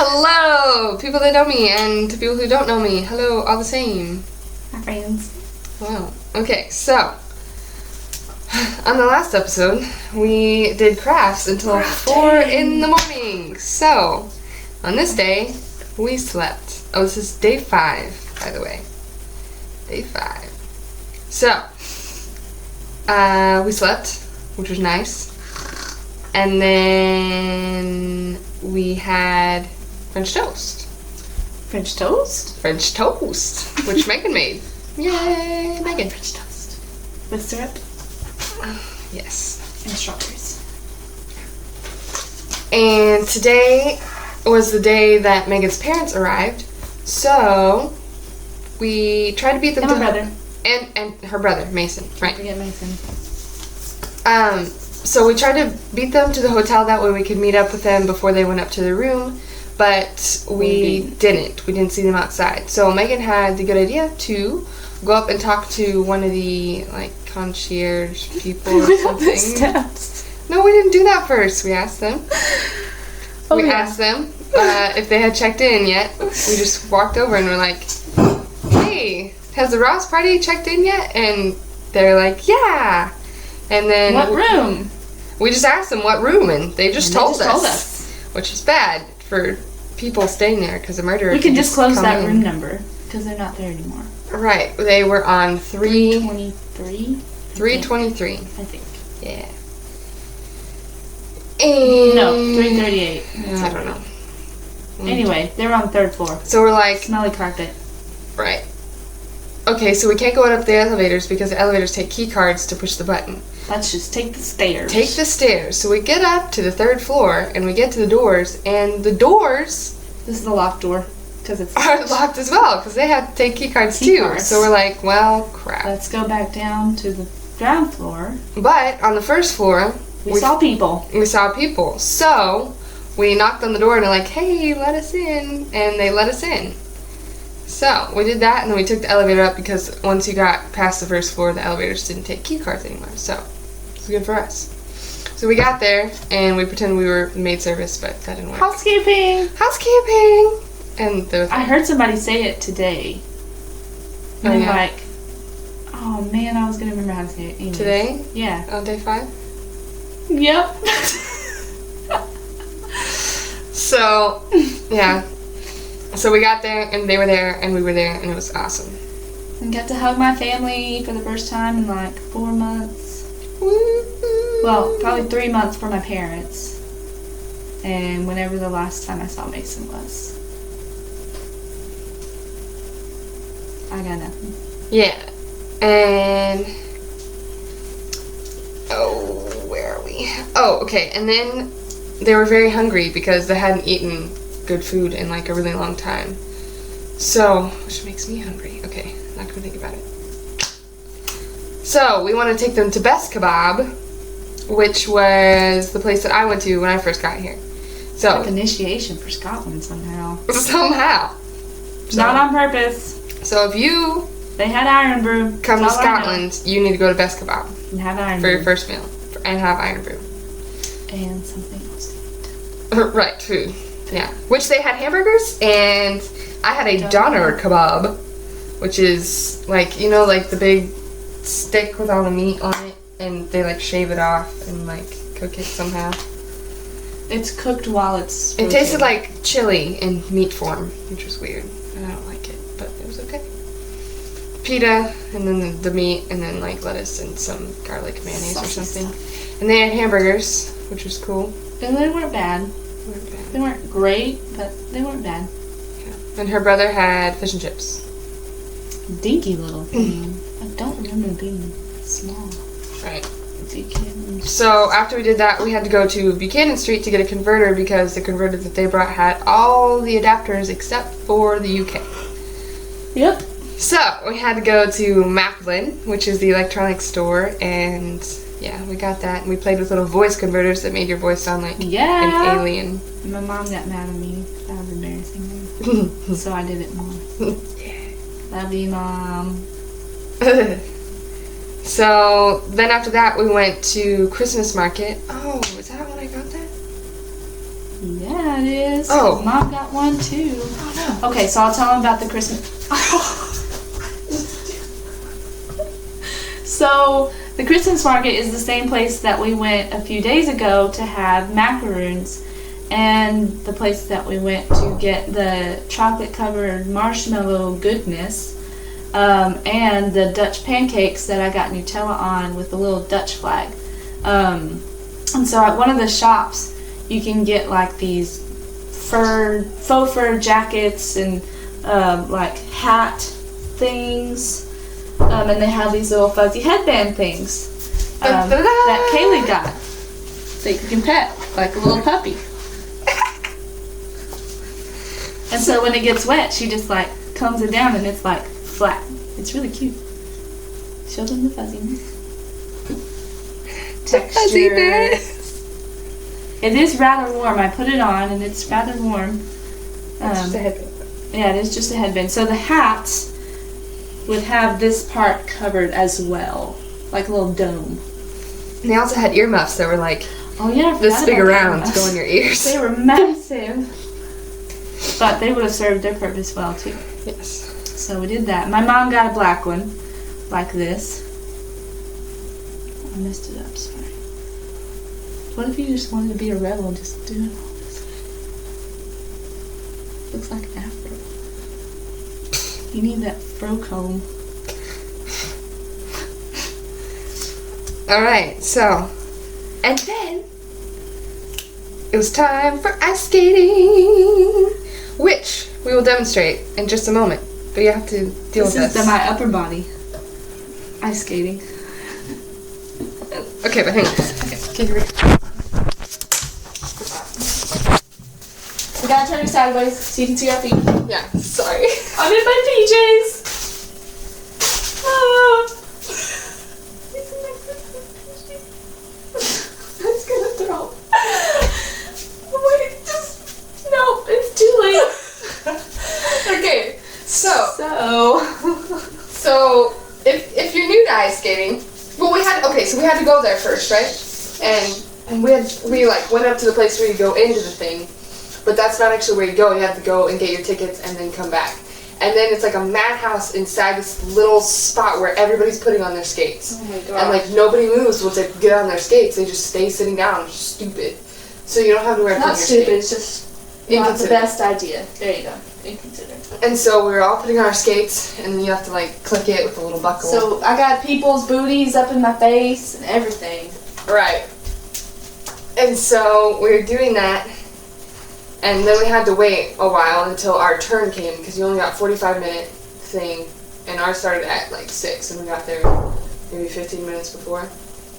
Hello, people that know me and to people who don't know me. Hello, all the same. My friends. Wow. Okay, so on the last episode, we did crafts until 4 in the morning. So on this day, we slept. Oh, this is day 5, by the way. Day 5. So we slept, which was nice, and then we had French toast. French toast? French toast, which Megan made. Yay, Megan. French toast. With syrup? Yes. And strawberries. And today was the day that Megan's parents arrived, so we tried to beat them and to my brother. And her brother, Mason. Right. Don't forget Mason. So we tried to beat them to the hotel, that way we could meet up with them before they went up to their room, but we didn't. We didn't see them outside. So Megan had the good idea to go up and talk to one of the, like, concierge people or something. No, we didn't do that first. We asked them. Asked them if they had checked in yet. We just walked over and we're like, hey, has the Ross party checked in yet? And they're like, yeah. And then what room? We just asked them what room, and they just told us, which is bad for people staying there because the murderer. We can disclose that room number because they're not there anymore. Right, they were on 323. 323. I think. Yeah. And no, 338. I don't know. Anyway, they were on the 3rd floor. So we're like, smelly carpet. Right. Okay, so we can't go up the elevators because the elevators take key cards to push the button. Let's just take the stairs. Take the stairs. So we get up to the 3rd floor and we get to the doors, and the doors. This is the locked door because it's are locked as well because they have to take key cards too. So we're like, well, crap. Let's go back down to the ground floor. But on the 1st floor, we saw people. We saw people. So we knocked on the door and they're like, hey, let us in. And they let us in. So we did that, and then we took the elevator up because once you got past the 1st floor, the elevators didn't take key cards anymore. So it was good for us. So we got there, and we pretended we were maid service, but that didn't work. Housekeeping! Housekeeping! And I heard somebody say it today. And I'm like, oh man, I was going to remember how to say it. Anyways. Today? Yeah. On day 5? Yep. So, yeah. So we got there, and they were there, and we were there, and it was awesome. And got to hug my family for the first time in like 4 months. Woo-hoo. Well, probably 3 months for my parents. And whenever the last time I saw Mason was. I got nothing. Yeah. And... oh, where are we? Oh, okay. And then they were very hungry because they hadn't eaten good food in like a really long time. So, which makes me hungry. Okay, not gonna think about it. So, we want to take them to Best Kebab, which was the place that I went to when I first got here. So, like initiation for Scotland somehow. Somehow. Not on purpose. So, if you they had Iron Brew. come to Scotland, you need to go to Best Kebab. And have Iron for Brew. your first meal. And have Iron Brew. And something else to eat. Right, food. Yeah, which they had hamburgers, and I had a doner kebab, which is like, you know, like the big stick with all the meat on it, and they like shave it off and like cook it somehow. It's cooked while it's It tasted like chili in meat form, which was weird, and I don't like it, but it was okay. Pita, and then the meat, and then like lettuce and some garlic mayonnaise or something. And they had hamburgers, which was cool. And they weren't bad. They weren't great, but they weren't bad. Yeah. And her brother had fish and chips. Dinky little thing. I don't remember them being small. Right. Buchanan. So after we did that, we had to go to Buchanan Street to get a converter because the converter that they brought had all the adapters except for the UK. Yep. So we had to go to Macklin, which is the electronics store, and yeah, we got that, and we played with little voice converters that made your voice sound like an alien. My mom got mad at me. That was embarrassing. So I did it more. Love you, Mom. So then after that, we went to Christmas market. Oh, is that when I got that? Yeah, it is. Oh. Mom got one too. Oh, no. Okay, so I'll tell them about the Christmas. So the Christmas market is the same place that we went a few days ago to have macaroons, and the place that we went to get the chocolate-covered marshmallow goodness, and the Dutch pancakes that I got Nutella on with the little Dutch flag. And so at one of the shops, you can get like these faux fur jackets and like hat things. And they have these little fuzzy headband things that Kaylee got that you can pet like a little puppy. And so when it gets wet, she just like combs it down and it's like flat. It's really cute. Show them the fuzziness. Texture. It is rather warm. I put it on and it's rather warm. It's just a headband. Yeah, it is just a headband. So the hats would have this part covered as well, like a little dome. And they also had earmuffs that were like Oh yeah, I this forgot big about around them. to go in your ears. They were massive. But they would have served their purpose well too. Yes. So we did that. My mom got a black one, like this. I messed it up, sorry. What if you just wanted to be a rebel and just do it all this? Looks like an afro. You need that fro comb. Alright, so. And then. It was time for ice skating. Which we will demonstrate in just a moment. But you have to deal with this. This is my upper body. Ice skating. Okay, but hang on. Okay, here we go. We gotta turn it sideways so you can see our feet. Yeah, sorry. I'm in my PJs. Ah. I was gonna throw. Wait, just no. It's too late. Okay, so So if you're new to ice skating, well we had to go there first, right? And we went up to the place where you go into the thing, but that's not actually where you go. You have to go and get your tickets and then come back. And then it's like a madhouse inside this little spot where everybody's putting on their skates. Oh my god. And like nobody moves once they get on their skates. They just stay sitting down. It's stupid. So you don't have to wear Not stupid. It's just not the best idea. There you go. Inconsiderate. And so we were all putting on our skates, and then you have to like click it with a little buckle. So I got people's booties up in my face and everything. Right. And so we were doing that, and then we had to wait a while until our turn came because you only got 45-minute thing, and ours started at like 6, and we got there maybe 15 minutes before.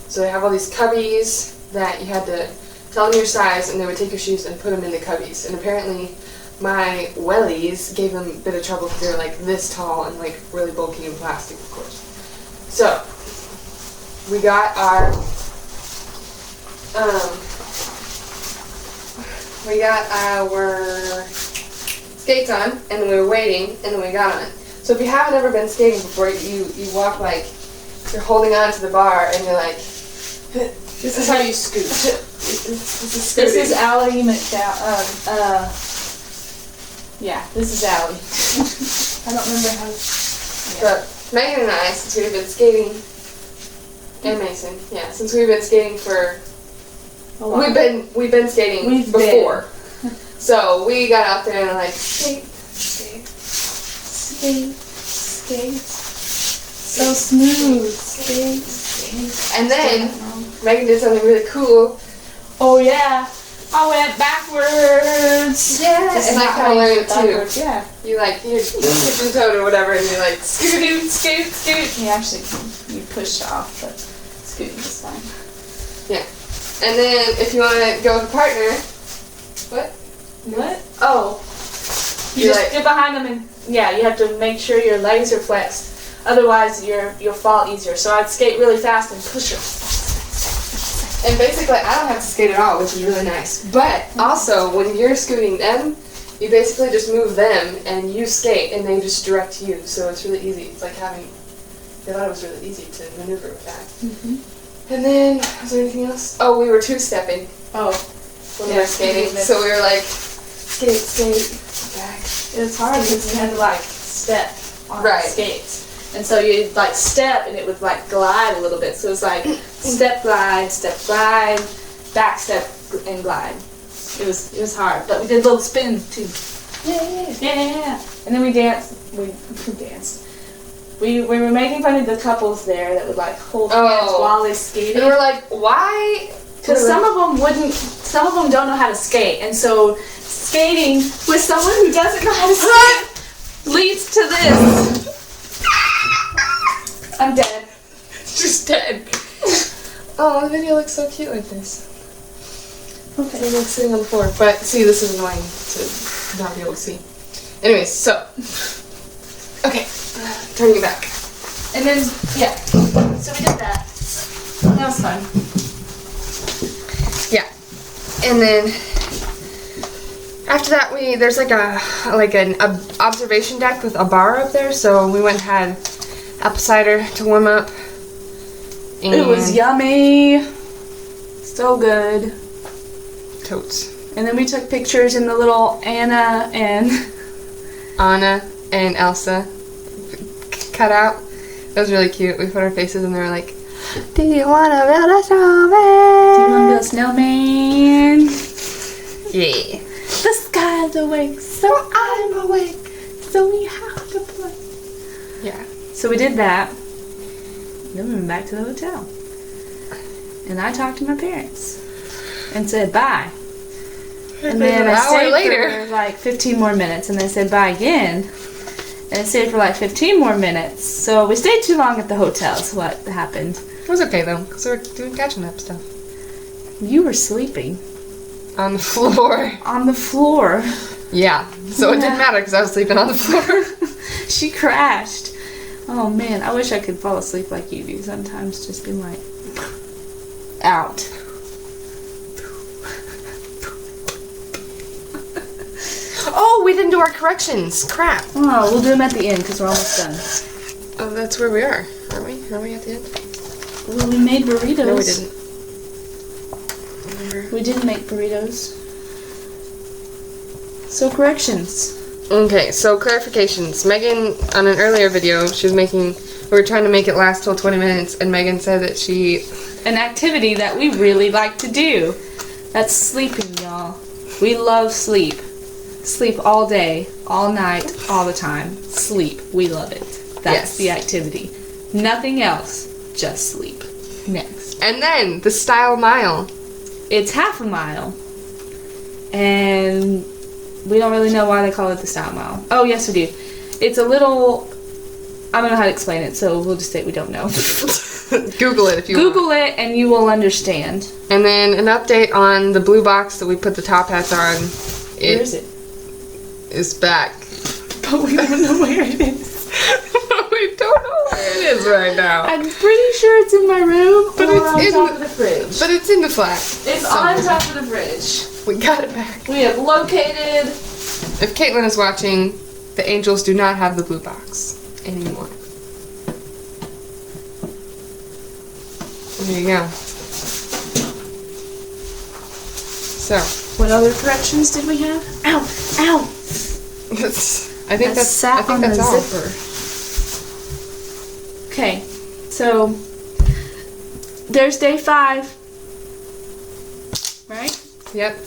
So they have all these cubbies that you had to tell them your size, and they would take your shoes and put them in the cubbies. And apparently my wellies gave them a bit of trouble because they were like this tall and like really bulky and plastic, of course. So we got our skates on, and then we were waiting, and then we got on. So if you haven't ever been skating before, you walk like you're holding on to the bar, and you're like, This is how you scoot. This This is Allie McDowell. Yeah, this is Allie. I don't remember how. But Megan and I, since we've been skating, and Mason, yeah, since we've been skating for, we've been skating before. So we got out there and like skate. So smooth. Skate. And then Megan did something really cool. Oh yeah, I went backwards. Yeah, and I kind of learned it too. Yeah. You like you're tipping toed or whatever, and you're like scoot, scoot, scoot. You actually you push off, but scooting is fine. Yeah. And then if you want to go with a partner, What? oh, You just get behind them and you have to make sure your legs are flexed. Otherwise, you'll fall easier. So I'd skate really fast and push her. and basically I don't have to skate at all, which is really nice. But also when you're scooting them, you basically just move them and you skate, and they just direct you. So it's really easy. It's like I thought it was really easy to maneuver with that. Mm-hmm. And then was there anything else? Oh, we were two-stepping. Oh. when we were skating. So we were like, skate, back. It was hard because you had to like step on Right. the skates. And so you'd like step and it would like glide a little bit. So it was like step, glide, back step, and glide. It was hard. But we did little spins too. Yeah. And then we danced. We danced. We were making fun of the couples there that would like hold hands while they skated. And we're like, why? Because some of them don't know how to skate. And so skating with someone who doesn't know how to skate leads to this. I'm dead. She's dead. Oh, the video looks so cute like this. Okay. I'm like sitting on the floor. But see, this is annoying to not be able to see. Anyways, so. Okay. Turning it back. And then, yeah. So we did that. That was fun. Yeah. And then after that, there's like an observation deck with a bar up there. So we went and had apple cider to warm up. And it was yummy. So good. Totes. And then we took pictures in the little Anna and Elsa cutout. That was really cute. We put our faces and they were like, "Do you want to build a snowman? Do you want to build a snowman? Yeah. The sky's awake, so I'm awake. So we have to play." Yeah. So we did that. Then we went back to the hotel. And I talked to my parents and said bye. And then I stayed for like 15 more minutes and they said bye again. And I stayed for like 15 more minutes. So we stayed too long at the hotel is what happened. It was okay though, because we were doing catching up stuff. You were sleeping. On the floor. On the floor. Yeah. So it didn't matter because I was sleeping on the floor. She crashed. Oh man, I wish I could fall asleep like you do sometimes. Just being like, out. Oh, we didn't do our corrections. Crap. Oh, we'll do them at the end because we're almost done. Oh, that's where we are, aren't we? Are we at the end? Well, we made burritos. No, we didn't. Remember? We did make burritos. So corrections. Okay, so clarifications. Megan, on an earlier video, we were trying to make it last till 20 minutes, and Megan said that an activity that we really like to do. That's sleeping, y'all. We love sleep. Sleep all day, all night, all the time. Sleep. We love it. That's the activity. Nothing else. Just sleep. Next. And then, the style mile. It's half a mile. And we don't really know why they call it the style mile. Oh, yes, we do. It's a little... I don't know how to explain it, so we'll just say we don't know. Google it if you want. Google it and you will understand. And then an update on the blue box that we put the top hats on. Where is it? It's back. But we don't know where it is. We don't know where it is right now. I'm pretty sure it's in my room, but it's on top of the fridge. But it's in the flat. It's on top of the fridge. We got it back. We have located. If Caitlin is watching, the Angels do not have the blue box anymore. There you go. So. What other corrections did we have? Ow! Ow! I think that's all. Zipper. Okay, so there's day 5, right? Yep.